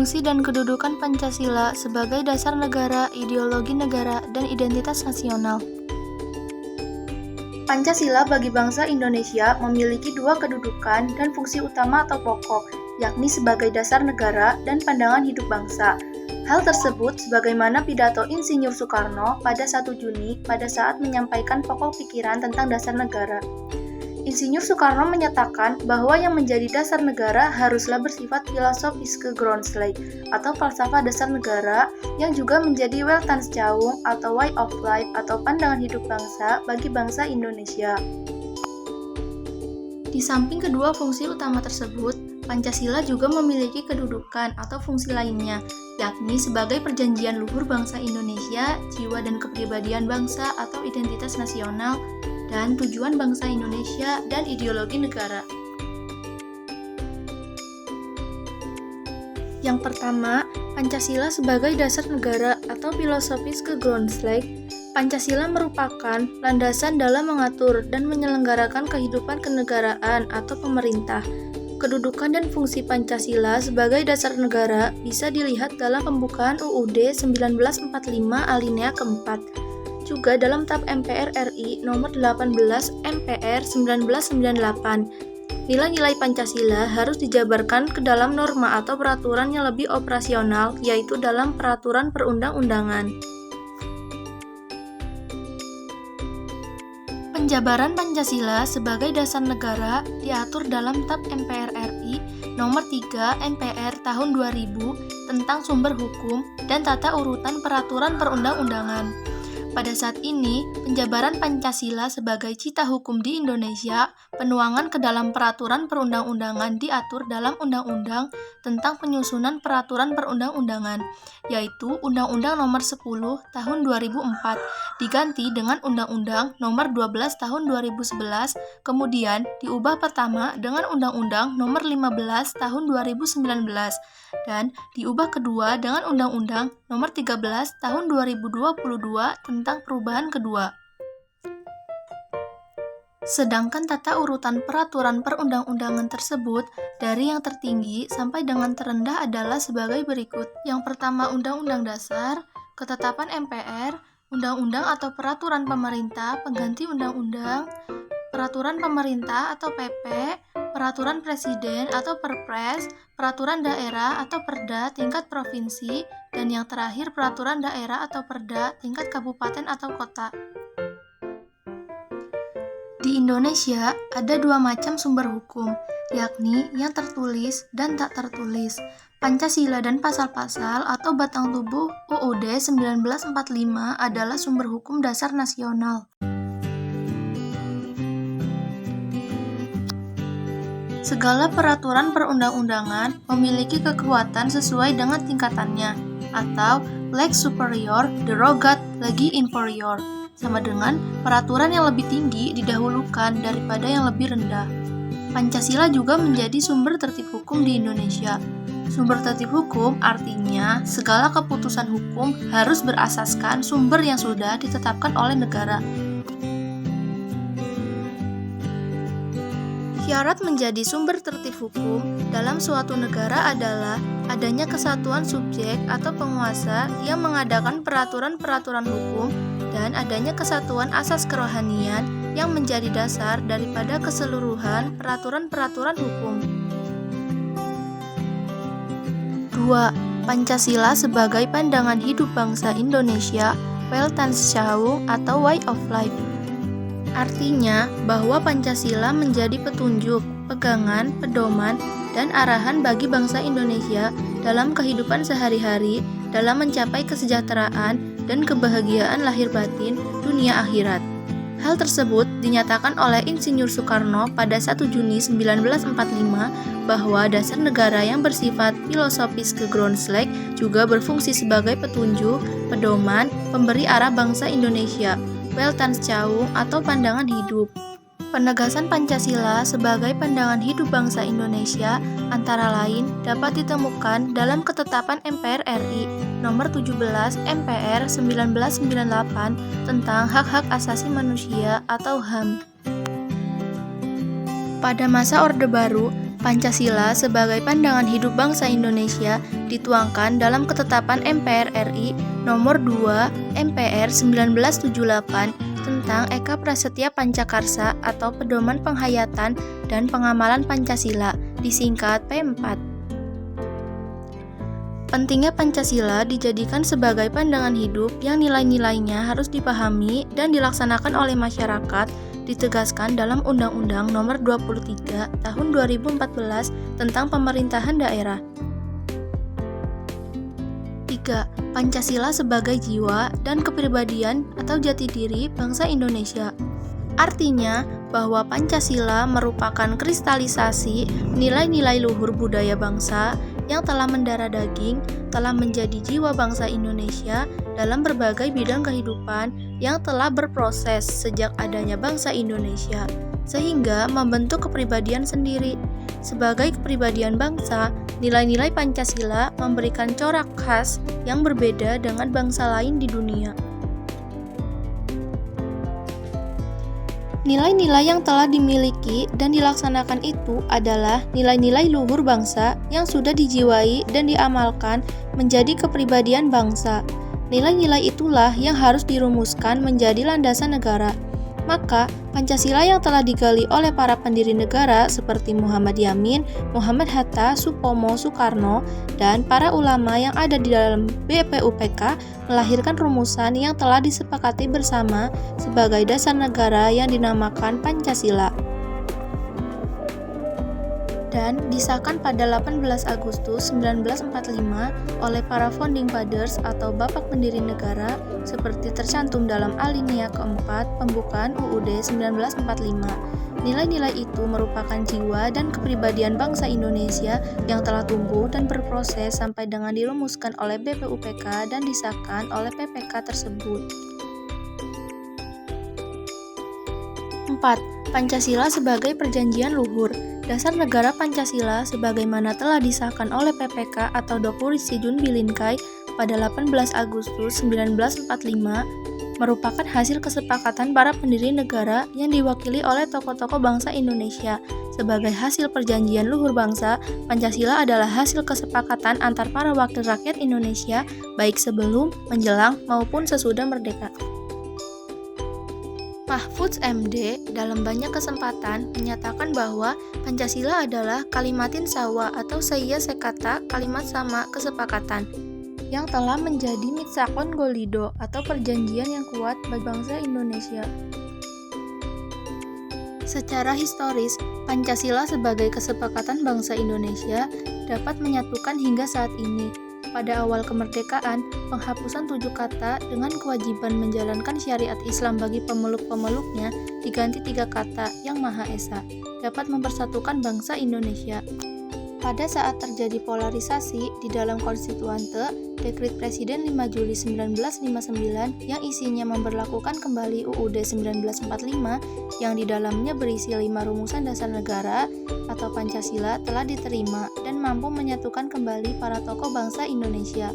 Fungsi dan kedudukan Pancasila sebagai dasar negara, ideologi negara, dan identitas nasional. Pancasila bagi bangsa Indonesia memiliki dua kedudukan dan fungsi utama atau pokok, yakni sebagai dasar negara dan pandangan hidup bangsa. Hal tersebut sebagaimana pidato Insinyur Soekarno pada 1 Juni pada saat menyampaikan pokok pikiran tentang dasar negara. Insinyur Soekarno menyatakan bahwa yang menjadi dasar negara haruslah bersifat philosophische Grundlage atau falsafah dasar negara yang juga menjadi Weltanschauung atau way of life atau pandangan hidup bangsa bagi bangsa Indonesia. Di samping kedua fungsi utama tersebut, Pancasila juga memiliki kedudukan atau fungsi lainnya, yakni sebagai perjanjian luhur bangsa Indonesia, jiwa dan kepribadian bangsa atau identitas nasional, dan tujuan bangsa Indonesia dan ideologi negara. Yang pertama, Pancasila sebagai dasar negara atau philosophische Grundlage. Pancasila merupakan landasan dalam mengatur dan menyelenggarakan kehidupan kenegaraan atau pemerintah. Kedudukan dan fungsi Pancasila sebagai dasar negara bisa dilihat dalam pembukaan UUD 1945 alinea keempat. Juga dalam TAP MPR RI nomor 18 MPR 1998. Nilai-nilai Pancasila harus dijabarkan ke dalam norma atau peraturan yang lebih operasional, yaitu dalam peraturan perundang-undangan. Penjabaran Pancasila sebagai dasar negara diatur dalam TAP MPR RI nomor 3 MPR tahun 2000 tentang sumber hukum dan tata urutan peraturan perundang-undangan. Pada saat ini, penjabaran Pancasila sebagai cita hukum di Indonesia, penuangan ke dalam peraturan perundang-undangan diatur dalam Undang-Undang tentang penyusunan peraturan perundang-undangan, yaitu Undang-Undang Nomor 10 Tahun 2004, diganti dengan Undang-Undang Nomor 12 Tahun 2011, kemudian diubah pertama dengan Undang-Undang Nomor 15 Tahun 2019, dan diubah kedua dengan Undang-Undang Nomor 13 Tahun 2022 tentang perubahan kedua. Sedangkan tata urutan peraturan perundang-undangan tersebut dari yang tertinggi sampai dengan terendah adalah sebagai berikut. Yang pertama, Undang-Undang Dasar, Ketetapan MPR, Undang-Undang atau Peraturan Pemerintah pengganti Undang-Undang, Peraturan Pemerintah atau PP, Peraturan Presiden atau Perpres, Peraturan Daerah atau Perda tingkat provinsi, dan yang terakhir Peraturan Daerah atau Perda tingkat kabupaten atau kota. Di Indonesia ada dua macam sumber hukum, yakni yang tertulis dan tak tertulis. Pancasila dan pasal-pasal atau batang tubuh UUD 1945 adalah sumber hukum dasar nasional. Segala peraturan perundang-undangan memiliki kekuatan sesuai dengan tingkatannya, atau lex superior derogat legi inferior, sama dengan peraturan yang lebih tinggi didahulukan daripada yang lebih rendah. Pancasila juga menjadi sumber tertib hukum di Indonesia. Sumber tertib hukum artinya segala keputusan hukum harus berasaskan sumber yang sudah ditetapkan oleh negara. Syarat menjadi sumber tertib hukum dalam suatu negara adalah adanya kesatuan subjek atau penguasa yang mengadakan peraturan-peraturan hukum dan adanya kesatuan asas kerohanian yang menjadi dasar daripada keseluruhan peraturan-peraturan hukum. 2. Pancasila sebagai pandangan hidup bangsa Indonesia, Weltanschauung atau way of life. Artinya bahwa Pancasila menjadi petunjuk, pegangan, pedoman, dan arahan bagi bangsa Indonesia dalam kehidupan sehari-hari dalam mencapai kesejahteraan dan kebahagiaan lahir batin dunia akhirat. Hal tersebut dinyatakan oleh Insinyur Soekarno pada 1 Juni 1945 bahwa dasar negara yang bersifat philosophische Grundlage juga berfungsi sebagai petunjuk, pedoman, pemberi arah bangsa Indonesia, Weltanschauung atau pandangan hidup. Penegasan Pancasila sebagai pandangan hidup bangsa Indonesia antara lain dapat ditemukan dalam Ketetapan MPR RI nomor 17 MPR 1998 tentang hak-hak asasi manusia atau HAM. Pada masa Orde Baru, Pancasila sebagai pandangan hidup bangsa Indonesia dituangkan dalam Ketetapan MPR RI Nomor 2 MPR 1978 tentang Eka Prasetya Pancakarsa atau Pedoman Penghayatan dan Pengamalan Pancasila, disingkat P4. Pentingnya Pancasila dijadikan sebagai pandangan hidup yang nilai-nilainya harus dipahami dan dilaksanakan oleh masyarakat, ditegaskan dalam Undang-Undang Nomor 23 Tahun 2014 tentang Pemerintahan Daerah. 3. Pancasila sebagai jiwa dan kepribadian atau jati diri bangsa Indonesia. Artinya bahwa Pancasila merupakan kristalisasi nilai-nilai luhur budaya bangsa yang telah mendarah daging, telah menjadi jiwa bangsa Indonesia dalam berbagai bidang kehidupan yang telah berproses sejak adanya bangsa Indonesia, sehingga membentuk kepribadian sendiri. Sebagai kepribadian bangsa, nilai-nilai Pancasila memberikan corak khas yang berbeda dengan bangsa lain di dunia. Nilai-nilai yang telah dimiliki dan dilaksanakan itu adalah nilai-nilai luhur bangsa yang sudah dijiwai dan diamalkan menjadi kepribadian bangsa. Nilai-nilai itulah yang harus dirumuskan menjadi landasan negara. Maka, Pancasila yang telah digali oleh para pendiri negara seperti Muhammad Yamin, Muhammad Hatta, Supomo, Soekarno, dan para ulama yang ada di dalam BPUPK melahirkan rumusan yang telah disepakati bersama sebagai dasar negara yang dinamakan Pancasila. Dan disahkan pada 18 Agustus 1945 oleh para founding fathers atau bapak pendiri negara seperti tercantum dalam alinea keempat pembukaan UUD 1945. Nilai-nilai itu merupakan jiwa dan kepribadian bangsa Indonesia yang telah tumbuh dan berproses sampai dengan dirumuskan oleh BPUPK dan disahkan oleh PPK tersebut. 4. Pancasila sebagai perjanjian luhur. Dasar negara Pancasila sebagaimana telah disahkan oleh PPK atau Dopuri Sijun Bilinkai pada 18 Agustus 1945 merupakan hasil kesepakatan para pendiri negara yang diwakili oleh tokoh-tokoh bangsa Indonesia. Sebagai hasil perjanjian luhur bangsa, Pancasila adalah hasil kesepakatan antar para wakil rakyat Indonesia baik sebelum, menjelang, maupun sesudah merdeka. Mahfudz MD dalam banyak kesempatan menyatakan bahwa Pancasila adalah kalimatin sawa atau saya sekata kalimat sama kesepakatan yang telah menjadi mitsakon golido atau perjanjian yang kuat bagi bangsa Indonesia. Secara historis, Pancasila sebagai kesepakatan bangsa Indonesia dapat menyatukan hingga saat ini. Pada awal kemerdekaan, penghapusan 7 kata dengan kewajiban menjalankan syariat Islam bagi pemeluk-pemeluknya diganti 3 kata yang Maha Esa, dapat mempersatukan bangsa Indonesia. Pada saat terjadi polarisasi di dalam konstituante, Dekret Presiden 5 Juli 1959 yang isinya memberlakukan kembali UUD 1945 yang di dalamnya berisi 5 rumusan dasar negara atau Pancasila telah diterima dan mampu menyatukan kembali para tokoh bangsa Indonesia.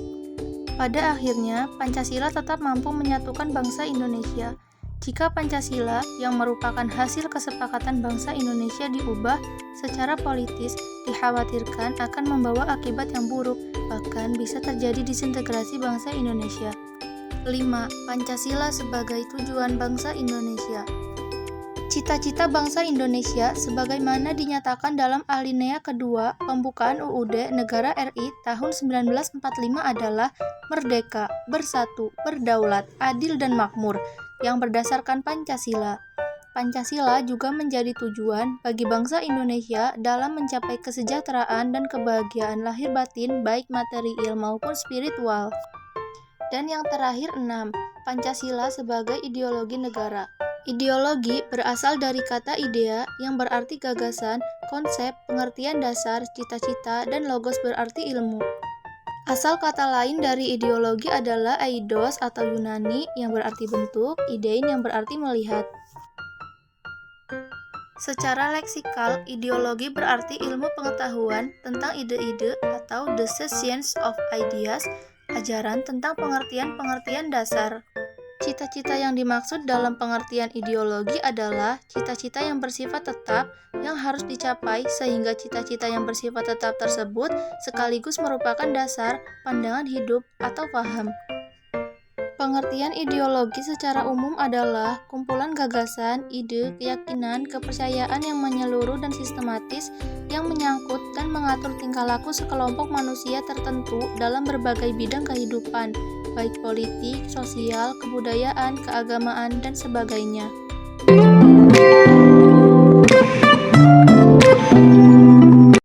Pada akhirnya, Pancasila tetap mampu menyatukan bangsa Indonesia. Jika Pancasila yang merupakan hasil kesepakatan bangsa Indonesia diubah secara politis, dikhawatirkan akan membawa akibat yang buruk, bahkan bisa terjadi disintegrasi bangsa Indonesia. 5. Pancasila sebagai tujuan bangsa Indonesia. Cita-cita bangsa Indonesia sebagaimana dinyatakan dalam alinea kedua pembukaan UUD Negara RI tahun 1945 adalah merdeka, bersatu, berdaulat, adil dan makmur yang berdasarkan Pancasila. Pancasila juga menjadi tujuan bagi bangsa Indonesia dalam mencapai kesejahteraan dan kebahagiaan lahir batin baik material maupun spiritual. Dan yang terakhir 6. Pancasila sebagai ideologi negara. Ideologi berasal dari kata idea yang berarti gagasan, konsep, pengertian dasar, cita-cita, dan logos berarti ilmu. Asal kata lain dari ideologi adalah eidos atau Yunani yang berarti bentuk, idein yang berarti melihat. Secara leksikal, ideologi berarti ilmu pengetahuan tentang ide-ide atau the science of ideas, ajaran tentang pengertian-pengertian dasar. Cita-cita yang dimaksud dalam pengertian ideologi adalah cita-cita yang bersifat tetap yang harus dicapai sehingga cita-cita yang bersifat tetap tersebut sekaligus merupakan dasar pandangan hidup atau paham. Pengertian ideologi secara umum adalah kumpulan gagasan, ide, keyakinan, kepercayaan yang menyeluruh dan sistematis yang menyangkut dan mengatur tingkah laku sekelompok manusia tertentu dalam berbagai bidang kehidupan, baik politik, sosial, kebudayaan, keagamaan, dan sebagainya.